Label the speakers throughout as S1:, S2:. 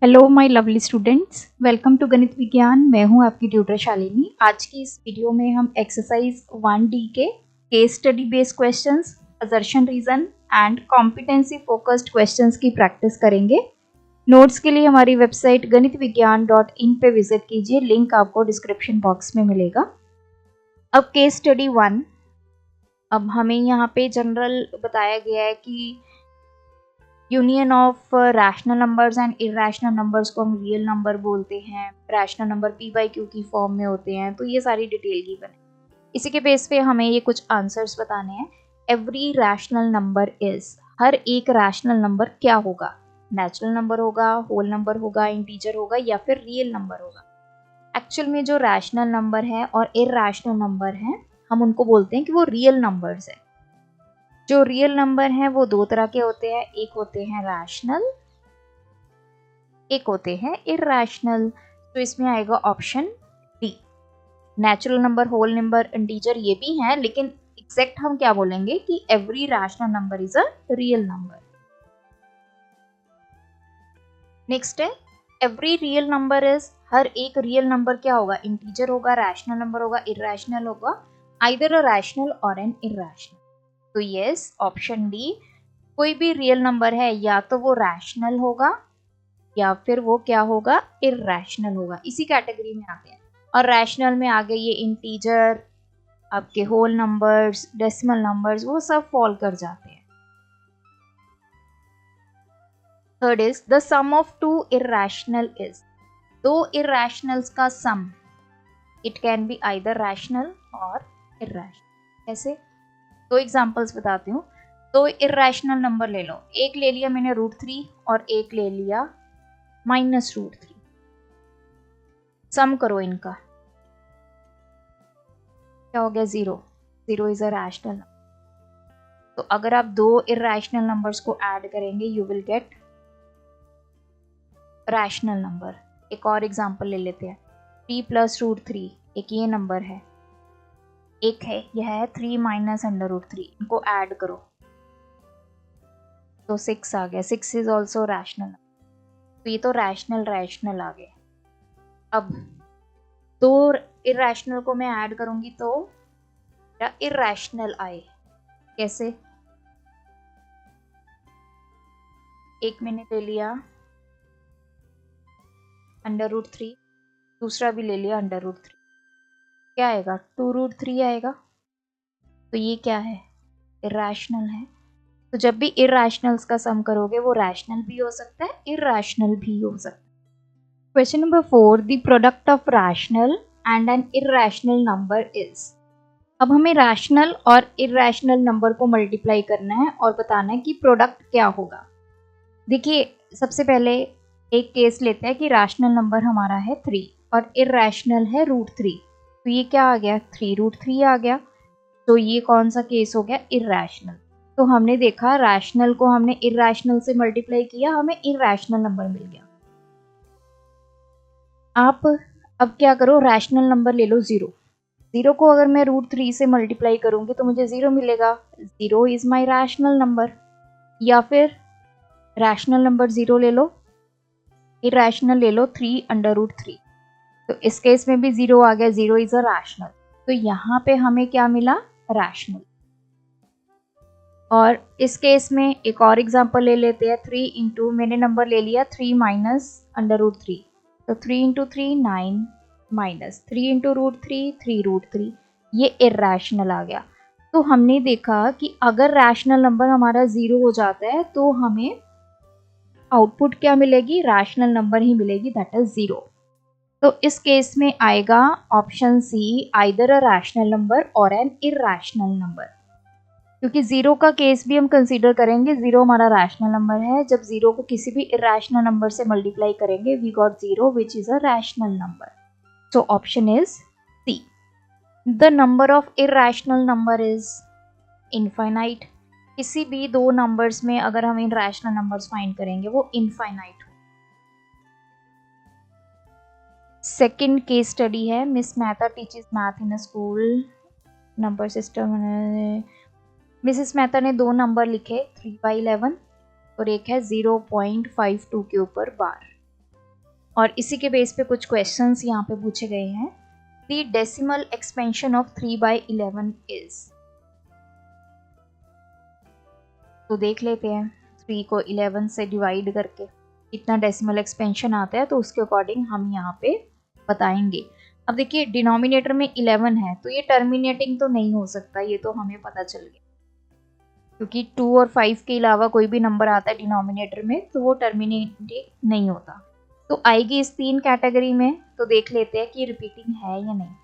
S1: Hello my lovely students, welcome to Ganit Vigyan. मैं हूं आपकी ट्यूटर शालिनी। आज की इस वीडियो में हम एक्सरसाइज 1D के case study based questions, assertion reason and competency focused questions की प्रैक्टिस करेंगे। नोट्स के लिए हमारी वेबसाइट ganitviggyan.in पे विजिट कीजिए, लिंक आपको डिस्क्रिप्शन बॉक्स में मिलेगा। अब केस स्टडी 1, अब हमें यहाँ पे जनरल बताया गया है कि union of rational numbers and irrational numbers को हम रियल नंबर बोलते हैं। Rational number P by Q की फॉर्म में होते हैं, तो ये सारी डिटेल गिवन है। इसी के बेस पे हमें ये कुछ आंसर्स बताने हैं। एवरी रैशनल नंबर इज, हर एक रैशनल नंबर क्या होगा? नेचुरल नंबर होगा, होल नंबर होगा, इंटीजर होगा या फिर रियल नंबर होगा। एक्चुअल में जो रैशनल नंबर है और इरेशनल नंबर है, हम उनको बोलते हैं कि वो रियल नंबर्स है। जो रियल नंबर हैं वो दो तरह के होते हैं, एक होते हैं रैशनल, एक होते हैं इरैशनल। तो इसमें आएगा option D. Natural number, whole number, integer ये भी हैं, लेकिन एग्जैक्ट हम क्या बोलेंगे कि every rational number is a real number. Next है एवरी रियल नंबर इज, हर एक रियल नंबर क्या होगा? इंटीजर होगा, रैशनल नंबर होगा, इरैशनल होगा, आइदर अ रैशनल और एन इरैशनल। तो यस, ऑप्शन डी, कोई भी रियल नंबर है या तो वो रैशनल होगा या फिर वो क्या होगा? इरैशनल होगा। इसी कैटेगरी में आते हैं। और रैशनल में आगे ये इंटीजर, आपके होल नंबर्स, डेसिमल नंबर्स, वो सब फॉल कर जाते हैं। Third is the sum of two irrational is, दो इरैशनल्स का sum, it can be either rational और इरैशनल। ऐसे दो एग्जांपल्स बताती हूँ। दो इरैशनल नंबर ले लो, एक ले लिया मैंने √3 और एक ले लिया -√3। सम करो इनका, क्या हो गया? 0। 0 इज अ रैशनल। तो अगर आप दो इरैशनल नंबर्स को ऐड करेंगे, you will get rational number. एक और एग्जांपल ले लेते हैं। 3 + √3, एक ये नंबर है, एक है यह है 3 - √3। इनको ऐड करो तो 6 आ गया। 6 इज ऑल्सो रैशनल। तो ये तो रैशनल आ गए। अब दो इरैशनल को मैं ऐड करूंगी तो इरैशनल आए। कैसे? एक मैंने ले लिया √3, दूसरा भी ले लिया √3, क्या आएगा? 2√3 आएगा। तो ये क्या है? इरैशनल है। तो जब भी इरैशनल्स का सम करोगे वो रैशनल भी हो सकता है, इरैशनल भी हो सकता है। Question number 4, the product of rational and an irrational number is. अब हमें रैशनल और इरैशनल नंबर को मल्टीप्लाई करना है और बताना है कि प्रोडक्ट क्या होगा। देखिए, सबसे पहले एक केस लेते हैं कि रैशनल नंबर हमारा है 3 और इरैशनल है √3। तो ये क्या आ गया? 3√3 आ गया। तो ये कौन सा केस हो गया? इरैशनल। तो हमने देखा रैशनल को हमने इरैशनल से मल्टीप्लाई किया, हमें इरैशनल नंबर मिल गया। आप अब क्या करो, रैशनल नंबर ले लो 0। 0 को अगर मैं √3 से मल्टीप्लाई करूंगी तो मुझे 0 मिलेगा। 0 इज माई रैशनल नंबर। या फिर रैशनल नंबर 0 ले लो, इरैशनल ले लो 3√3। तो इस केस में भी 0 आ गया। 0 इज अ रैशनल। तो यहाँ पे हमें क्या मिला? रैशनल। और इस केस में एक और एग्जांपल ले लेते हैं। 3 इंटू, मैंने नंबर ले लिया 3 - √3। तो 3 इंटू 3 9 माइनस 3 इंटू √3 3√3। ये इरैशनल आ गया। तो हमने देखा कि अगर रैशनल नंबर हमारा 0 हो जाता है तो हमें आउटपुट क्या मिलेगी? रैशनल नंबर ही मिलेगी, दैट इज 0। तो इस केस में आएगा option C, either a rational number और एन इरैशनल नंबर। क्योंकि 0 का केस भी हम कंसीडर करेंगे। 0 हमारा रैशनल नंबर है। जब 0 को किसी भी इरैशनल नंबर से मल्टीप्लाई करेंगे, we got 0 which is a rational number. So option is C. The number of irrational number is infinite. किसी भी दो नंबर्स में अगर हम इरैशनल नंबर्स फाइंड करेंगे वो इनफाइनाइट हो। सेकेंड केस स्टडी है, miss Mehta teaches math in a school number system. Mrs Mehta ने दो नंबर लिखे 3/11 और एक है 0.52 के ऊपर बार। और इसी के बेस पे कुछ क्वेश्चंस यहाँ पे पूछे गए हैं। The decimal expansion of 3/11 is, तो देख लेते हैं 3 को 11 से डिवाइड करके कितना डेसिमल एक्सपेंशन आता है, तो उसके अकॉर्डिंग हम यहाँ पे बताएंगे। अब देखिए डिनोमिनेटर में 11 है तो ये टर्मिनेटिंग तो नहीं हो सकता, ये तो हमें पता चल गया, क्योंकि 2 और 5 के अलावा कोई भी नंबर आता है डिनोमिनेटर में तो वो टर्मिनेटिंग नहीं होता। तो आएगी इस 3 कैटेगरी में, तो देख लेते हैं कि रिपीटिंग है या नहीं।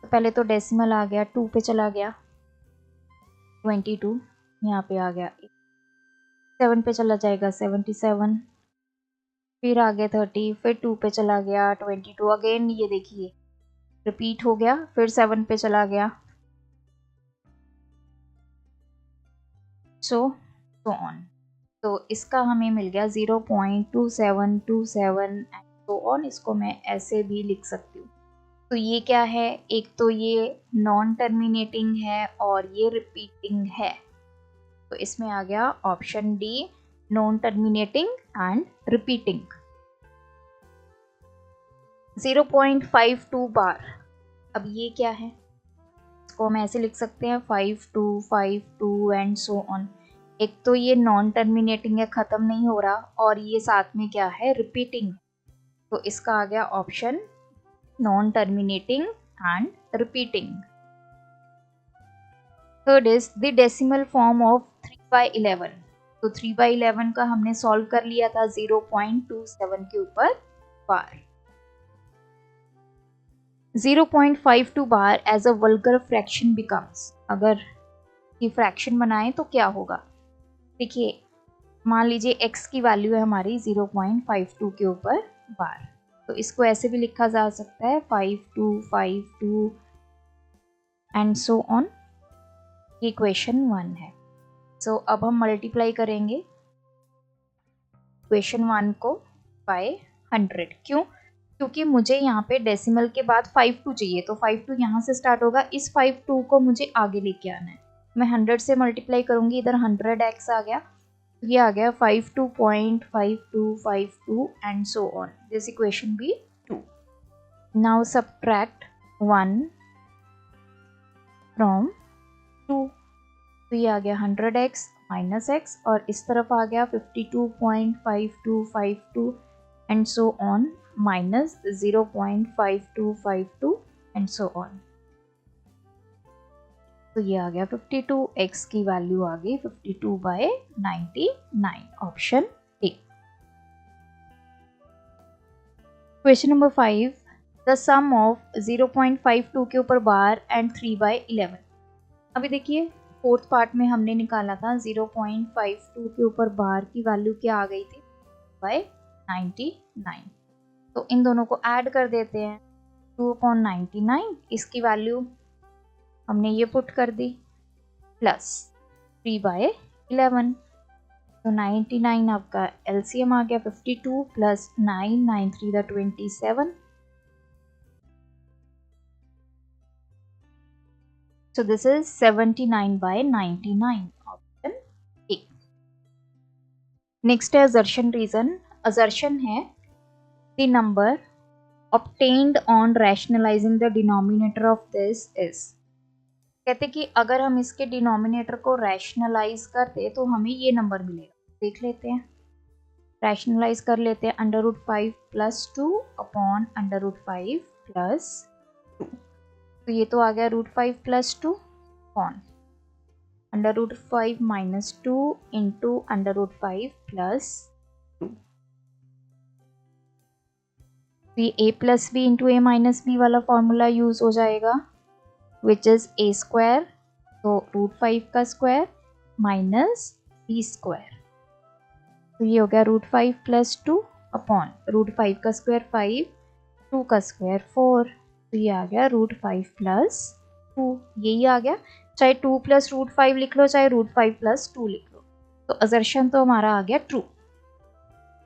S1: तो पहले तो डेसिमल आ गया, 2 पे चला गया 22, यहाँ पे आ गया 7 पे चला जाएगा 77, फिर आ गया 30, फिर 2 पे चला गया 22, अगेन ये देखिए रिपीट हो गया, फिर 7 पे चला गया, सो ऑन। तो इसका हमें मिल गया 0.2727 एंड सो ऑन। इसको मैं ऐसे भी लिख सकती हूँ। तो ये क्या है, एक तो ये नॉन टर्मिनेटिंग है और ये रिपीटिंग है, तो इसमें आ गया option D, non terminating and repeating. 0.52 बार, अब ये क्या है, इसको हम ऐसे लिख सकते हैं 5252 एंड सो ऑन। एक तो ये नॉन टर्मिनेटिंग है, खत्म नहीं हो रहा, और ये साथ में क्या है, रिपीटिंग, तो इसका आ गया option non terminating and repeating. Third is the decimal form of 3/11, तो 3/11 का हमने सॉल्व कर लिया था 0.27 के ऊपर bar. 0.52 bar as a vulgar fraction becomes, अगर ये फ्रैक्शन बनाए तो क्या होगा। देखिए मान लीजिए x की वैल्यू है हमारी 0.52 के ऊपर बार, तो इसको ऐसे भी लिखा जा सकता है 5252 एंड सो ऑन। ये क्वेश्चन 1 है। सो अब हम मल्टीप्लाई करेंगे क्वेश्चन 1 को बाय 100। क्यों, क्योंकि मुझे यहाँ पे डेसिमल के बाद 52 चाहिए, तो 52 यहाँ से स्टार्ट होगा, इस 52 को मुझे आगे लेके आना है। मैं 100 से मल्टीप्लाई करूंगी, इधर 100x आ गया, ये आ गया 52.5252 and so on. This equation be 2। Now subtract 1 from 2, तो ये आ गया 100x माइनस x, और इस तरफ आ गया 52.5252 and so on minus 0.5252 and so on. तो ये आ गया 52, x की वैल्यू आ गई 52/99, option A. Question number 5, the sum of 0.52 के ऊपर बार एंड 3/11। अभी देखिए फोर्थ पार्ट में हमने निकाला था 0.52 के ऊपर बार की वैल्यू क्या आ गई थी, 99। तो इन दोनों को ऐड कर देते हैं, 2/99, इसकी वैल्यू हमने ये पुट कर दी, प्लस 3/11, तो 99 आपका एलसीएम आ गया 52 plus 9, 9 3 27। So this is 79/99, option A. Next है assertion reason। assertion है the number obtained on rationalizing the denominator of this is। कहते कि अगर हम इसके डिनोमिनेटर को रैशनलाइज करते तो हमें ये नंबर मिलेगा। देख लेते हैं, रैशनलाइज कर लेते हैं, √5 + 2 अपॉन √5 + 2, तो ये तो आ गया √5 + 2 अपॉन √5 - 2 इंटू √5 + 2। तो ये a + b into a - b वाला फॉर्मूला यूज हो जाएगा, विच इज a², तो √5 का स्क्वायर माइनस b², तो ये हो गया √5 + 2 अपॉन √5 का स्क्वायर 5, 2 का स्क्वायर 4, तो ये आ गया √5 + 2, यही आ गया। चाहे 2 + √5 लिख लो, चाहे √5 + 2 लिख लो, तो असर्शन तो हमारा आ गया ट्रू।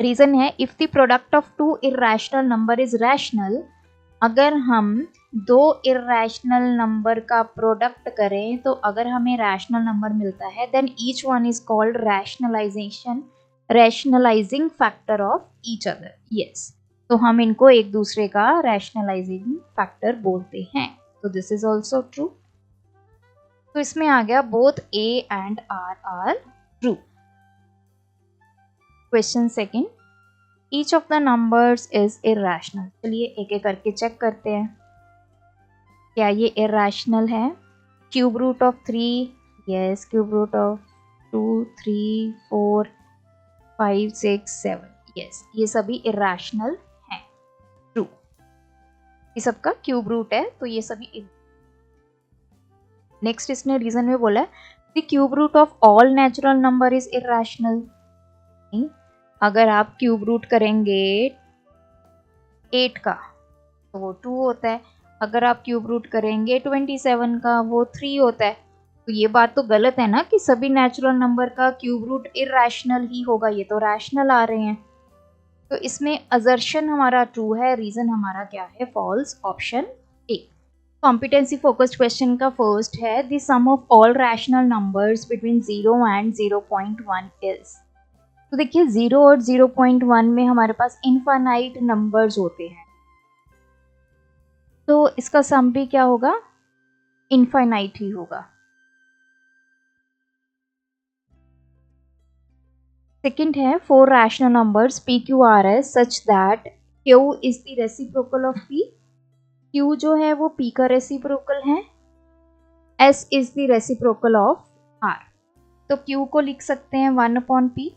S1: रीजन है if the product of 2 irrational number is rational, अगर हम 2 इर्रेशनल नंबर का प्रोडक्ट करें तो अगर हमें रैशनल नंबर मिलता है, then each one is called rationalising factor of each other. Yes, तो हम इनको एक दूसरे का रैशनलाइजिंग फैक्टर बोलते हैं। तो दिस इज ऑल्सो ट्रू। तो इसमें आ गया both A and R true. Question second, each of the numbers is irrational. चलिए एक एक करके चेक करते हैं, क्या ये इरेशनल है? Cube root of 3, yes. Cube root of 2, 3, 4, 5, 6, 7, yes. ये सभी इरेशनल हैं, ट्रू। ये सबका क्यूब रूट है, तो ये सभी। नेक्स्ट इसने रीजन में बोला है the cube root of all natural number is irrational. अगर आप क्यूब रूट करेंगे 8 का तो वो 2 होता है, अगर आप क्यूब रूट करेंगे 27 का वो 3 होता है। तो ये बात तो गलत है ना कि सभी नेचुरल नंबर का क्यूब रूट इरेशनल ही होगा, ये तो रैशनल आ रहे हैं। तो इसमें असर्शन हमारा ट्रू है, रीजन हमारा क्या है? False, option A. Competency focused question का फर्स्ट है the sum of all rational numbers between 0 and 0.1 is. तो देखिए 0 और 0.1 में हमारे पास इनफाइनाइट नंबर्स होते हैं, तो इसका सम भी क्या होगा? इनफाइनाइट ही होगा। सेकंड है for rational numbers P Q R S such that Q is the reciprocal of P. Q जो है वो पी का रेसिप्रोकल है, S is the reciprocal of R. तो क्यू को लिख सकते हैं 1/p,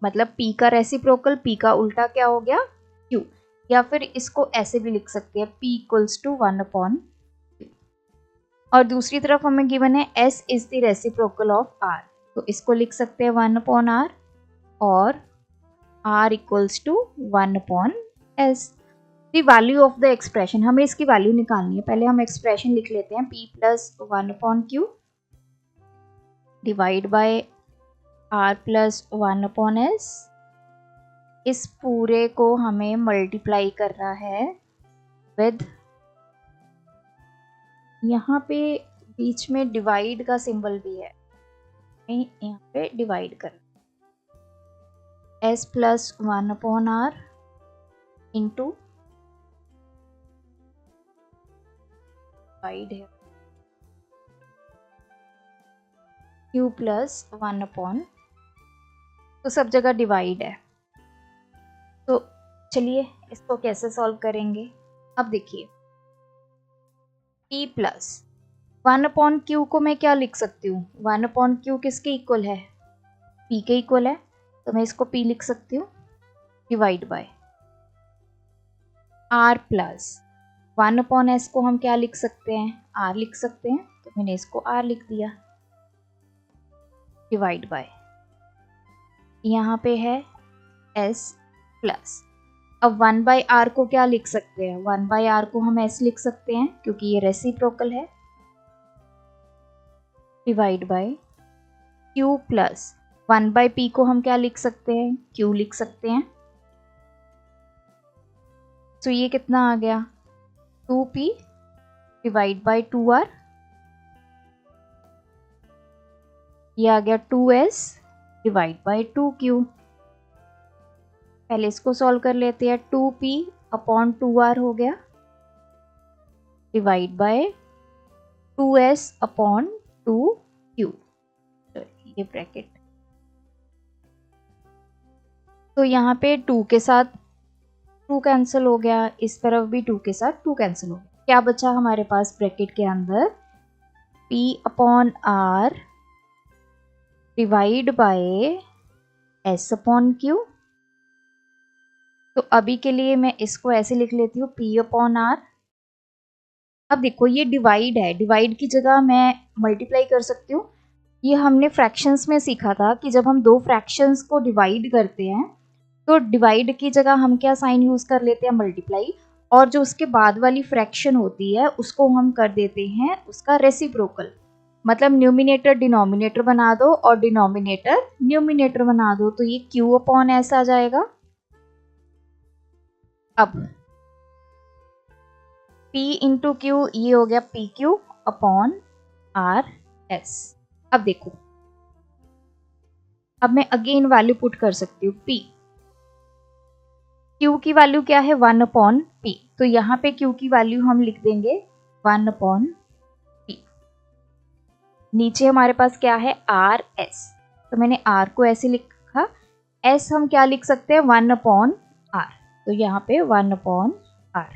S1: मतलब p का रेसिप्रोकल, p का उल्टा क्या हो गया? q। या फिर इसको ऐसे भी लिख सकते हैं p इक्वल्स टू 1/q। और दूसरी तरफ हमें गिवन है s is the reciprocal of r, तो इसको लिख सकते हैं 1/r और r equals to 1/s। The value of the expression, हमें इसकी वैल्यू निकालनी है। पहले हम एक्सप्रेशन लिख लेते हैं, p plus 1/q divide by r plus 1/s। इस पूरे को हमें मल्टीप्लाई करना है विद, यहाँ पे बीच में डिवाइड का सिंबल भी है, यहाँ पे डिवाइड करना, s plus 1/r into divide है q प्लस 1/, तो सब जगह डिवाइड है। तो चलिए इसको कैसे सॉल्व करेंगे? अब देखिए p प्लस 1/q को मैं क्या लिख सकती हूँ? 1/q किसके इक्वल है? p के इक्वल है, तो मैं इसको p लिख सकती हूँ divide by r plus 1/s को हम क्या लिख सकते हैं? r लिख सकते हैं, तो मैंने इसको r लिख दिया डिवाइड बाय, यहाँ पे है s प्लस। अब 1/r को क्या लिख सकते हैं? 1/r को हम s लिख सकते हैं क्योंकि ये रेसिप्रोकल है divide by q plus 1/p को हम क्या लिख सकते हैं? q लिख सकते हैं। तो ये कितना आ गया? 2p डिवाइड बाय 2r, ये आ गया 2s डिवाइड बाय 2q। पहले इसको सॉल्व कर लेते हैं, 2p अपॉन 2r हो गया divide by 2s upon 2q, ये ब्रैकेट। तो यहाँ पे 2 के साथ 2 कैंसिल हो गया, इस तरफ भी 2 के साथ 2 कैंसिल हो गया। क्या बचा हमारे पास ब्रैकेट के अंदर? p upon r divide by s upon q। तो अभी के लिए मैं इसको ऐसे लिख लेती हूँ p अपॉन r। अब देखो ये डिवाइड है, डिवाइड की जगह मैं मल्टीप्लाई कर सकती हूँ। ये हमने फ्रैक्शंस में सीखा था कि जब हम दो फ्रैक्शंस को डिवाइड करते हैं तो डिवाइड की जगह हम क्या साइन यूज कर लेते हैं? मल्टीप्लाई। और जो उसके बाद वाली फ्रैक्शन होती है उसको हम कर देते हैं उसका रेसिप्रोकल, मतलब न्यूमिनेटर डिनोमिनेटर बना दो और डिनोमिनेटर न्यूमिनेटर बना दो, तो ये q अपॉन s आ जाएगा। अब p इंटू क्यू, ये हो गया P Q upon R S. अब देखो, अब मैं अगेन वैल्यू पुट कर सकती हूँ p Q की वैल्यू क्या है 1/P, तो यहाँ पे Q की वैल्यू हम लिख देंगे 1/P। नीचे हमारे पास क्या है RS, तो मैंने R को ऐसे लिखा, S हम क्या लिख सकते हैं 1/R, तो यहाँ पे 1/R।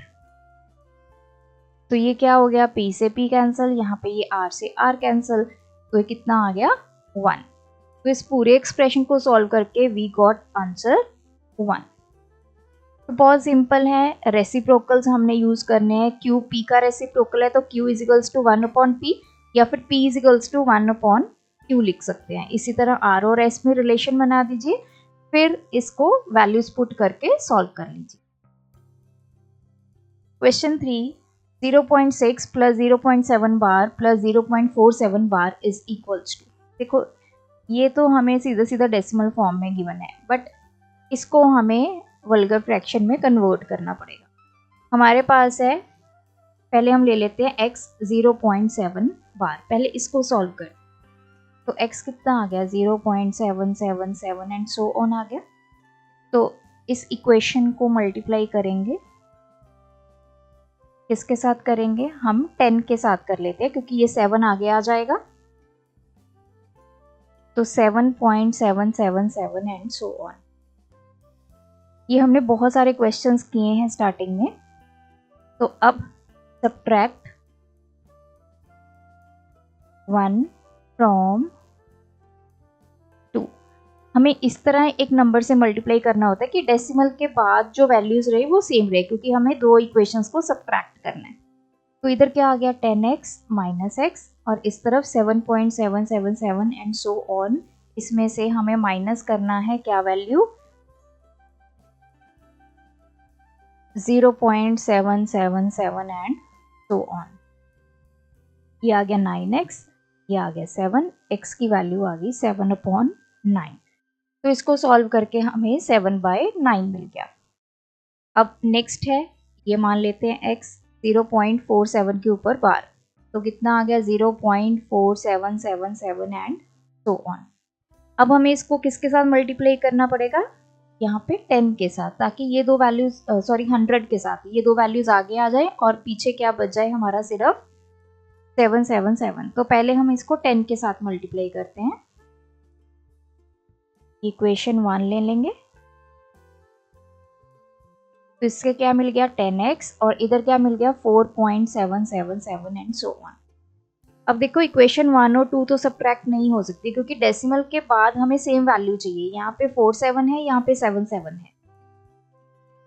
S1: तो ये क्या हो गया P से P कैंसिल, यहाँ पे ये R से R कैंसिल, तो ये कितना आ गया 1। तो इस पूरे एक्सप्रेशन को सॉल्व करके वी गॉट आंसर 1। तो बहुत सिंपल है, रेसिप्रोकल्स हमने यूज करने हैं। Q P का रेसिप्रोकल है तो Q is equals to 1/P या फिर P is equals to 1/Q लिख सकते हैं। इसी तरह R और S में रिलेशन बना दीजिए, फिर इसको वैल्यूज पुट करके सॉल्व कर लीजिए। Question 3, 0.6 plus 0.7 bar plus 0.47 bar is equals to. देखो ये तो हमें सीधा सीधा डेसिमल फॉर्म में गिवन है, बट इसको हमें वल्गर फ्रैक्शन में कन्वर्ट करना पड़ेगा। हमारे पास है, पहले हम ले लेते हैं x 0.7 बार, पहले इसको सॉल्व कर, तो x कितना आ गया 0.777 एंड सो ऑन आ गया। तो इस इक्वेशन को मल्टीप्लाई करेंगे, किसके साथ करेंगे, हम 10 के साथ कर लेते हैं क्योंकि ये 7 आगे आ जाएगा, तो 7.777 एंड सो ऑन। ये हमने बहुत सारे क्वेश्चंस किए हैं स्टार्टिंग में। तो अब सब्ट्रैक्ट 1 फ्रॉम 2, हमें इस तरह एक नंबर से मल्टीप्लाई करना होता है कि डेसिमल के बाद जो वैल्यूज रहे वो सेम रहे, क्योंकि हमें दो इक्वेशंस को सब्ट्रैक्ट करना है। तो इधर क्या आ गया 10x माइनस x, और इस तरफ 7.777 एंड सो ऑन। इसमें से हमें माइनस करना है क्या वैल्यू 0.777 एंड सो ऑन। ये आ गया 9x, ये आ गया 7, x की वैल्यू आ गई 7/9। तो इसको सॉल्व करके हमें 7/9 मिल गया। अब नेक्स्ट है, ये मान लेते हैं x 0.47 के ऊपर बार, तो कितना आ गया 0.4777 एंड सो ऑन। अब हमें इसको किसके साथ मल्टीप्लाई करना पड़ेगा, यहाँ पे 10 के साथ, ताकि ये दो वैल्यूज 100 के साथ ये दो वैल्यूज आगे आ जाए और पीछे क्या बच जाए हमारा सिर्फ 777। तो पहले हम इसको 10 के साथ मल्टीप्लाई करते हैं। इक्वेशन 1 ले लेंगे, तो इसके क्या मिल गया 10x, और इधर क्या मिल गया 4.777 एंड सो ऑन। अब देखो इक्वेशन 1 और 2 तो सब्ट्रैक्ट नहीं हो सकती क्योंकि डेसिमल के बाद हमें सेम वैल्यू चाहिए। यहाँ पे 47 है, यहाँ पे 77 है।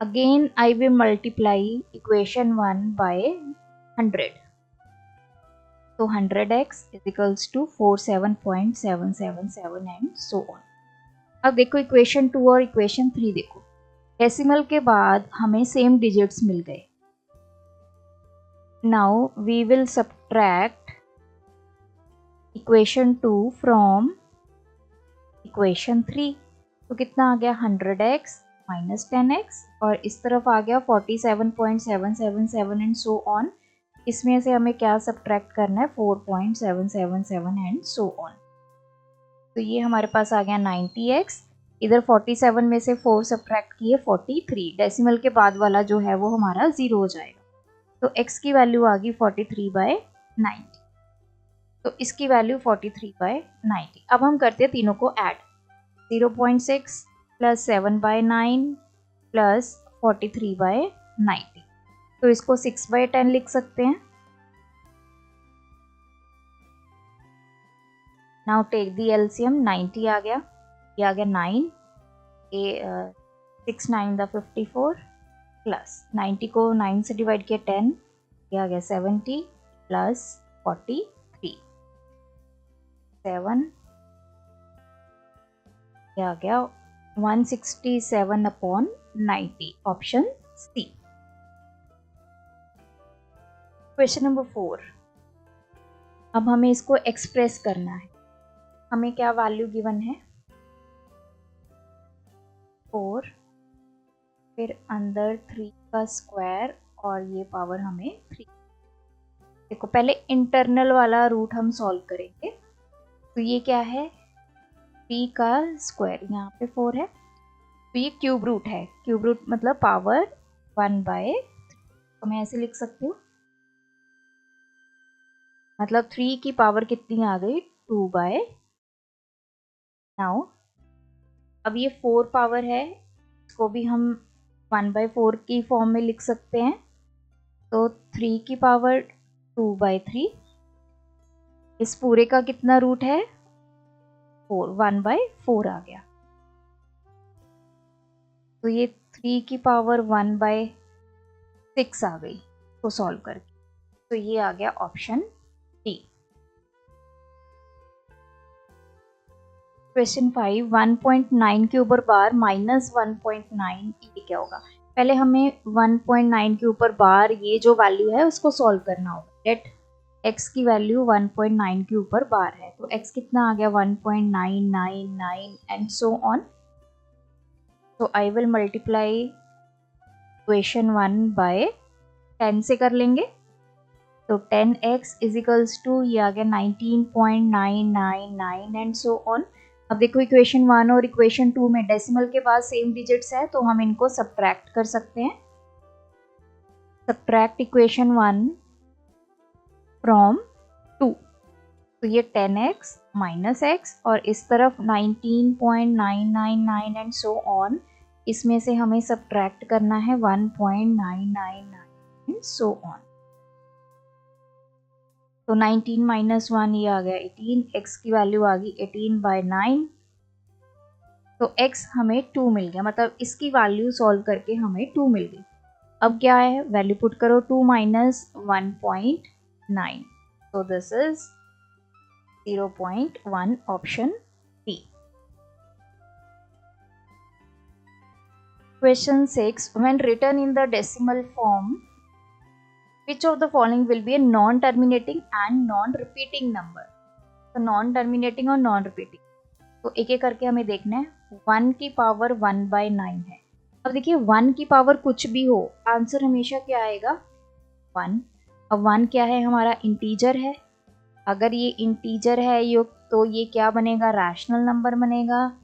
S1: Again I will multiply equation 1 by 100, तो 100x is equals to 47.777 and so on. अब देखो इक्वेशन 2 और इक्वेशन 3 देखो, डेसिमल के बाद हमें सेम डिजिट्स मिल गए। Now we will subtract equation 2 from equation 3, तो कितना आ गया 100x माइनस 10x, और इस तरफ आ गया 47.777 एंड सो ऑन। इसमें से हमें क्या सब्ट्रैक्ट करना है 4.777 एंड सो ऑन। तो ये हमारे पास आ गया 90x, इधर 47 में से 4 सब्ट्रैक्ट किए 43, डेसिमल के बाद वाला जो है वो हमारा 0 हो जाएगा। तो x की वैल्यू आ गई 43/90, तो इसकी वैल्यू 43/90। अब हम करते हैं तीनों को ऐड, 0.6 प्लस 7/9 प्लस 43/90, तो इसको 6/10 लिख सकते हैं। नाउ टेक दी एलसीएम, 90 आ गया, ये आ गया 9, 6 9 द 54 प्लस 90 को 9 से डिवाइड किया 10, ये आ गया 70 प्लस 43 7, ये आ गया 167/90, ऑप्शन सी। क्वेश्चन नंबर 4, अब हमें इसको एक्सप्रेस करना है। हमें क्या वैल्यू गिवन है 4, फिर अंदर 3 का स्क्वायर और ये पावर हमें 3। देखो पहले इंटरनल वाला रूट हम सॉल्व करेंगे, तो ये क्या है 3 का स्क्वायर, यहाँ पे 4 है, तो ये क्यूब रूट है, क्यूब रूट मतलब पावर 1/3, तो मैं ऐसे लिख सकती हूँ, मतलब 3 की पावर कितनी आ गई, 2/। नाउ अब ये 4 पावर है, इसको भी हम 1/4 की फॉर्म में लिख सकते हैं, तो 3 की पावर 2/3, इस पूरे का कितना रूट है, 4, 1/4 आ गया। तो ये 3 की पावर 1/6 आ गई तो सॉल्व करके, तो ये आ गया ऑप्शन डी। क्वेश्चन 5, 1.9 के ऊपर बार माइनस 1.9, ये क्या होगा। पहले हमें 1.9 के ऊपर बार ये जो वैल्यू है उसको सॉल्व करना होगा। लेट x की वैल्यू 1.9 के ऊपर बार है, तो x कितना आ गया, 1.999 एंड सो ऑन। तो I will multiply equation 1 by 10 से कर लेंगे, तो 10x इज इक्वल्स टू ये आ गया 19.999 एंड सो ऑन। अब देखो इक्वेशन 1 और इक्वेशन 2 में डेसिमल के बाद सेम डिजिट्स है, तो हम इनको सब्ट्रैक्ट कर सकते हैं। सब्ट्रैक्ट इक्वेशन 1 फ्रॉम 2, तो ये 10x माइनस x और इस तरफ 19.999 एंड सो ऑन, इसमें से हमें सब्ट्रैक्ट करना है 1.999 एंड सो ऑन। तो 19 माइनस 1 ये आ गया 18, x की वैल्यू आ गई 18/9, तो x हमें 2 मिल गया, मतलब इसकी वैल्यू सॉल्व करके हमें 2 मिल गई। अब क्या है, वैल्यू पुट करो, 2 माइनस 1.9, तो this is 0.1, option B। Question 6, when written in the decimal form, which of the following will be a non-terminating and non-repeating number? तो non-terminating और non-repeating, तो एक एक करके हमें देखना है। 1 की पावर 1/9 है। अब देखिए 1 की पावर कुछ भी हो, आंसर हमेशा क्या आएगा, 1। अब 1 क्या है, हमारा इंटीजर है। अगर ये इंटीजर है युक्त, तो ये क्या बनेगा, रैशनल नंबर बनेगा।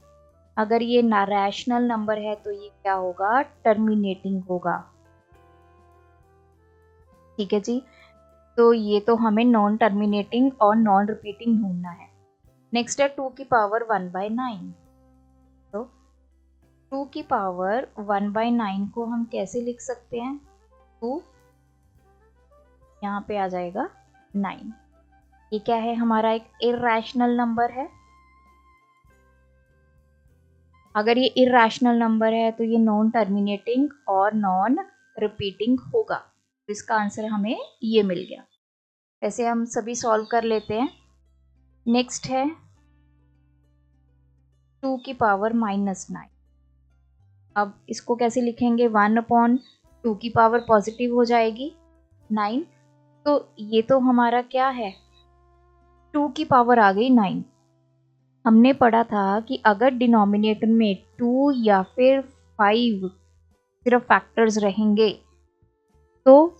S1: अगर ये ना रैशनल नंबर है तो ये क्या होगा, टर्मिनेटिंग होगा। ठीक है जी, तो ये तो हमें नॉन टर्मिनेटिंग और नॉन रिपीटिंग ढूंढना है। नेक्स्ट है 2 की पावर 1/9, तो 2 की पावर 1/9 को हम कैसे लिख सकते हैं, 2 यहाँ पे आ जाएगा 9। ये क्या है, हमारा एक इरैशनल नंबर है। अगर ये इरैशनल नंबर है तो ये नॉन टर्मिनेटिंग और नॉन रिपीटिंग होगा, तो इसका आंसर हमें ये मिल गया। ऐसे हम सभी सॉल्व कर लेते हैं। नेक्स्ट है 2 की पावर -9। अब इसको कैसे लिखेंगे, 1/2 की पावर पॉजिटिव हो जाएगी 9, तो ये तो हमारा क्या है, 2 की पावर आ गई 9। हमने पढ़ा था कि अगर डिनोमिनेटर में 2 या फिर 5 सिर्फ फैक्टर्स रहेंगे तो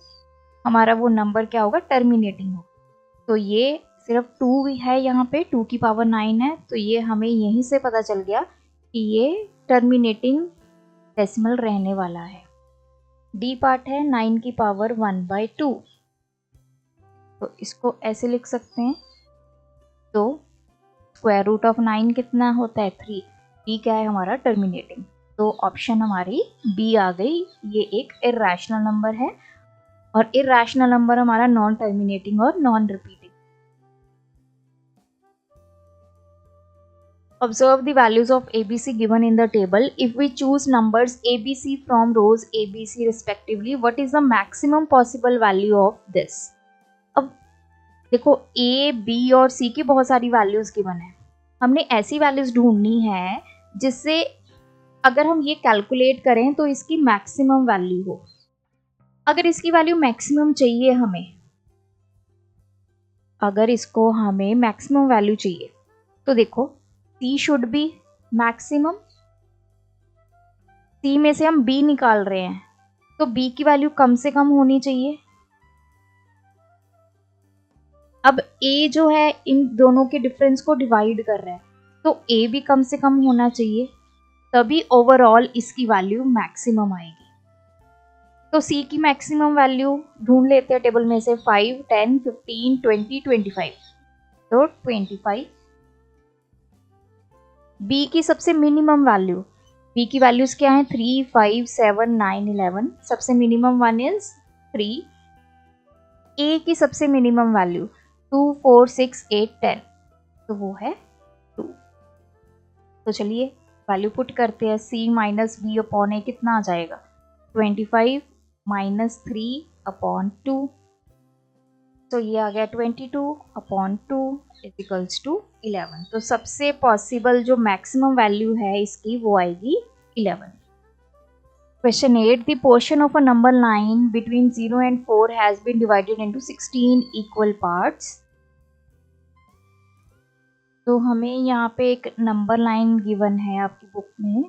S1: हमारा वो नंबर क्या होगा, टर्मिनेटिंग होगा। तो ये सिर्फ 2 है, यहाँ पे 2 की पावर 9 है, तो ये हमें यहीं से पता चल गया कि ये टर्मिनेटिंग डेसिमल रहने वाला है। डी पार्ट है 9 की पावर 1/2, तो इसको ऐसे लिख सकते हैं। तो स्क्वायर रूट ऑफ 9 कितना होता है, 3। डी क्या है हमारा, टर्मिनेटिंग। तो ऑप्शन हमारी बी आ गई, ये एक इरैशनल नंबर है और इरैशनल नंबर हमारा नॉन टर्मिनेटिंग और non repeating. Observe the values of ABC given in the table. If we choose numbers ABC from rows ABC respectively, what is the maximum possible value of this? अब देखो A, B और C की बहुत सारी values given है, हमने ऐसी values ढूंढनी है जिससे अगर हम ये कैलकुलेट करें तो इसकी मैक्सिमम वैल्यू हो। अगर इसकी वैल्यू मैक्सिमम चाहिए हमें, अगर इसको हमें मैक्सिमम वैल्यू चाहिए, तो देखो C should be maximum. C में से हम B निकाल रहे हैं, तो B की वैल्यू कम से कम होनी चाहिए। अब A जो है इन दोनों के डिफरेंस को डिवाइड कर रहा है, तो A भी कम से कम होना चाहिए, तभी ओवरऑल इसकी वैल्यू मैक्सिमम आएगी। तो C की मैक्सिमम वैल्यू ढूंढ लेते हैं टेबल में से 5, 10, 15, 20, 25। तो 25। B की सबसे मिनिमम वैल्यू, B की वैल्यूज क्या है 3, 5, 7, 9, 11। सबसे मिनिमम वन इज 3। A की सबसे मिनिमम वैल्यू 2, 4, 6, 8, 10। तो वो है 2। तो चलिए वैल्यू पुट करते हैं। C माइनस बी अपॉन ए कितना आ जाएगा 25 माइनस 3 अपॉन 2। तो ये आ गया 22 अपॉन 2 इक्वल्स टू 11। तो सबसे पॉसिबल जो मैक्सिमम वैल्यू है इसकी वो आएगी 11। Question 8. The portion of a number line between 0 and 4 has been divided into 16 equal parts. तो हमें यहाँ पे एक नंबर लाइन गिवन है आपकी बुक में,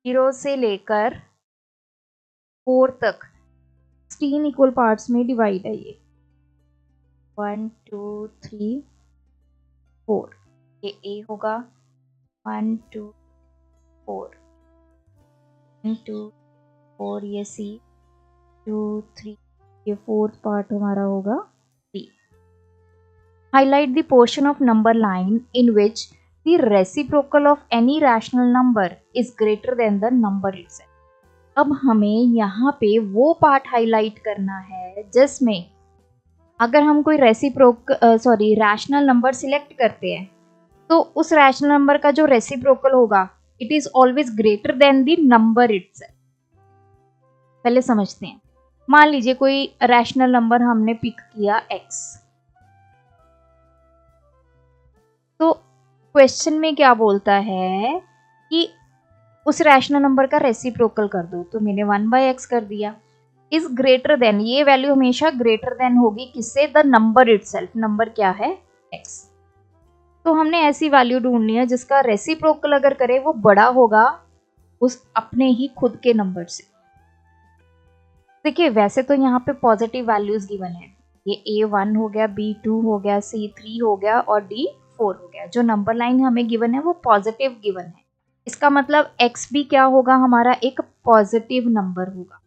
S1: 0 से लेकर 4 तक 16 इक्वल पार्ट्स में डिवाइड है ये 1, 2, 3, 4। ये A होगा 1, 2, 4, 1, 2, 4 ये C, 2, 3 ये 4th पार्ट हमारा होगा D। Highlight the portion of number line in which the reciprocal of any rational number is greater than the number itself. अब हमें यहाँ पे वो पार्ट हाईलाइट करना है जिसमें अगर हम कोई रैशनल नंबर सिलेक्ट करते हैं तो उस रैशनल नंबर का जो रेसिप्रोकल होगा it is always greater than the number itself. पहले समझते हैं। मान लीजिए कोई रैशनल नंबर हमने पिक किया x, तो क्वेश्चन में क्या बोलता है कि उस रैशनल नंबर का रेसिप्रोकल कर दो। तो मैंने 1/x कर दिया। इज ग्रेटर देन, ये वैल्यू हमेशा ग्रेटर देन होगी किससे, द नंबर इटसेल्फ। नंबर क्या है x। तो हमने ऐसी वैल्यू ढूंढनी है जिसका रेसिप्रोकल अगर करे वो बड़ा होगा उस अपने ही खुद के नंबर से। देखिए वैसे तो यहाँ पे पॉजिटिव वैल्यूज गिवन है, ये A1 हो गया, B2 हो गया, C3 हो गया और D4 हो गया। जो नंबर लाइन हमें गिवन है वो पॉजिटिव गिवन है। इसका मतलब x भी क्या होगा, हमारा एक पॉजिटिव नंबर होगा।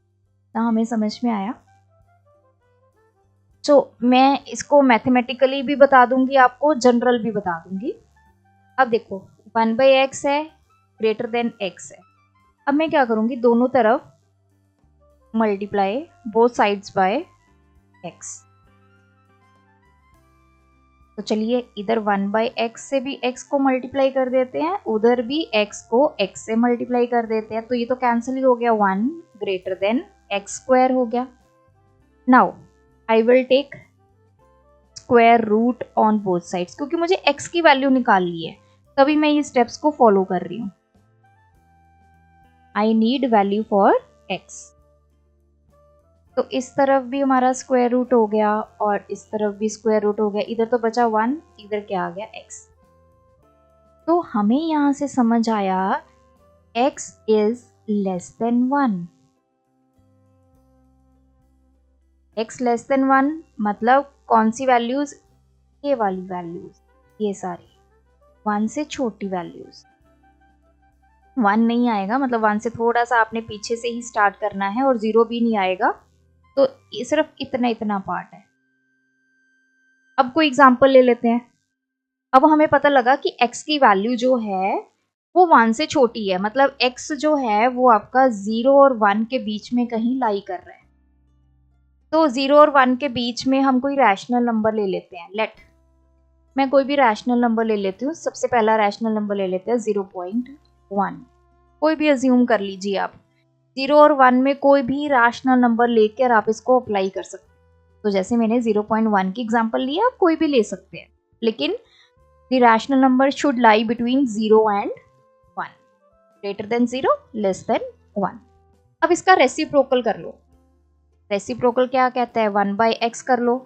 S1: तो हमें समझ में आया। तो मैं इसको मैथमेटिकली भी बता दूंगी आपको, जनरल भी बता दूंगी। अब देखो 1/x है ग्रेटर देन x है। अब मैं क्या करूंगी, दोनों तरफ multiply both sides by x। तो चलिए इधर 1/x से भी x को मल्टीप्लाई कर देते हैं, उधर भी x को x से मल्टीप्लाई कर देते हैं। तो ये तो कैंसिल ही हो गया, 1 ग्रेटर देन x स्क्वायर हो गया। Now I will take square root on both sides, क्योंकि मुझे x की वैल्यू निकालनी है तभी मैं ये स्टेप्स को फॉलो कर रही हूँ। I need value for x। तो इस तरफ भी हमारा स्क्वायर रूट हो गया और इस तरफ भी स्क्वायर रूट हो गया। इधर तो बचा 1, इधर क्या आ गया x। तो हमें यहां से समझ आया x is less than 1। x less than 1 मतलब कौन सी वैल्यूज, ये वाली वैल्यूज, ये सारी 1 से छोटी वैल्यूज। 1 नहीं आएगा, मतलब 1 से थोड़ा सा आपने पीछे से ही स्टार्ट करना है, और 0 भी नहीं आएगा। तो ये सिर्फ इतना पार्ट है। अब कोई एग्जांपल ले लेते हैं। अब हमें पता लगा कि x की वैल्यू जो है वो 1 से छोटी है, मतलब x जो है वो आपका 0 और 1 के बीच में कहीं लाई कर रहा है। तो 0 और 1 के बीच में हम कोई रैशनल नंबर ले लेते हैं। मैं कोई भी रैशनल नंबर ले लेती हूँ। सबसे पहला रैशनल नंबर ले लेते हैं 0.1। कोई भी अज्यूम कर लीजिए आप। 0 और 1 में कोई भी रैशनल नंबर लेकर आप इसको अप्लाई कर सकते हैं। तो जैसे मैंने 0.1 की एग्जांपल लिया, आप कोई भी ले सकते हैं, लेकिन the rational number should lie between 0 and 1, greater than 0, less than 1। अब इसका रेसिप्रोकल कर लो। रेसिप्रोकल क्या कहता है, 1/x कर लो।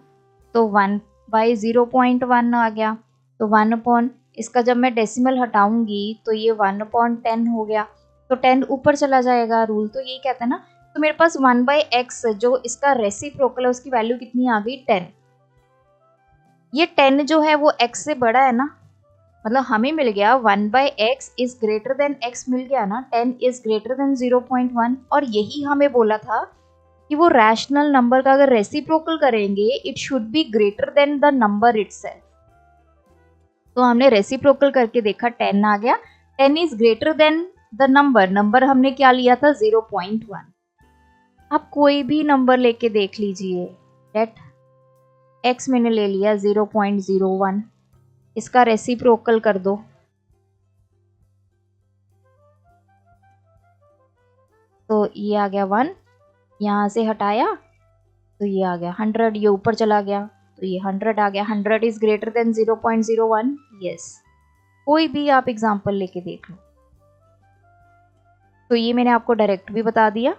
S1: तो 1/0.1 आ गया। तो 1 अपॉन, इसका जब मैं डेसिमल हटाऊंगी तो ये 1/10 हो गया। तो 10 ऊपर चला जाएगा, रूल तो यही कहता है ना। तो मेरे पास 1/x जो इसका रेसिप्रोकल है उसकी वैल्यू कितनी आ गई, 10। ये 10 जो है वो x से बड़ा है ना, मतलब हमें मिल गया 1/x is greater than x मिल गया ना, 10 इज ग्रेटर देन 0.1, और यही हमें बोला था कि वो रैशनल नंबर का अगर रेसिप्रोकल करेंगे it should be greater than the number itself. तो हमने रेसिप्रोकल करके देखा, 10 आ गया, 10 is greater than the number हमने क्या लिया था 0.1। आप कोई भी नंबर लेके देख लीजिए, लेट x मैंने ले लिया 0.01, इसका रेसिप्रोकल कर दो, तो ये आ गया 1, यहाँ से हटाया तो ये आ गया 100, ये ऊपर चला गया तो ये 100 आ गया। 100 इज ग्रेटर देन 0.01, यस। कोई भी आप एग्जांपल लेके देख लो। तो ये मैंने आपको डायरेक्ट भी बता दिया,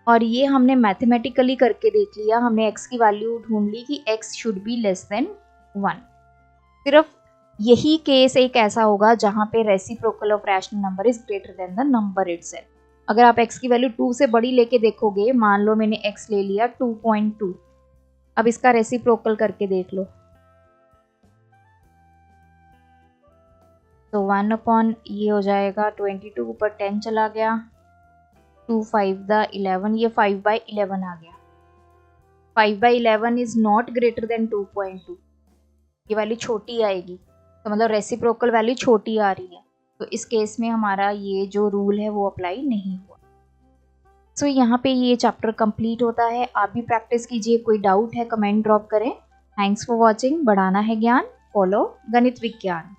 S1: और ये हमने मैथमेटिकली करके देख लिया। हमने x की वैल्यू ढूंढ ली कि x should be less than 1। सिर्फ यही केस एक ऐसा होगा जहां पे reciprocal of rational number is greater than the number itself. अगर आप x की वैल्यू 2 से बड़ी लेके देखोगे, मान लो मैंने x ले लिया 2.2, अब इसका रेसिप्रोकल करके देख लो, तो 1 अपॉन ये हो जाएगा 22, ऊपर 10 चला गया, 2 5 द 11, ये 5/11 आ गया। 5/11 इज नॉट ग्रेटर देन 2.2, ये वैल्यू छोटी आएगी, तो मतलब रेसिप्रोकल वैल्यू छोटी आ रही है, तो इस केस में हमारा ये जो रूल है वो अप्लाई नहीं हुआ। सो यहाँ पे ये चैप्टर कंप्लीट होता है। आप भी प्रैक्टिस कीजिए, कोई डाउट है कमेंट ड्रॉप करें। Thanks for watching. बढ़ाना है ज्ञान, फॉलो गणित विज्ञान।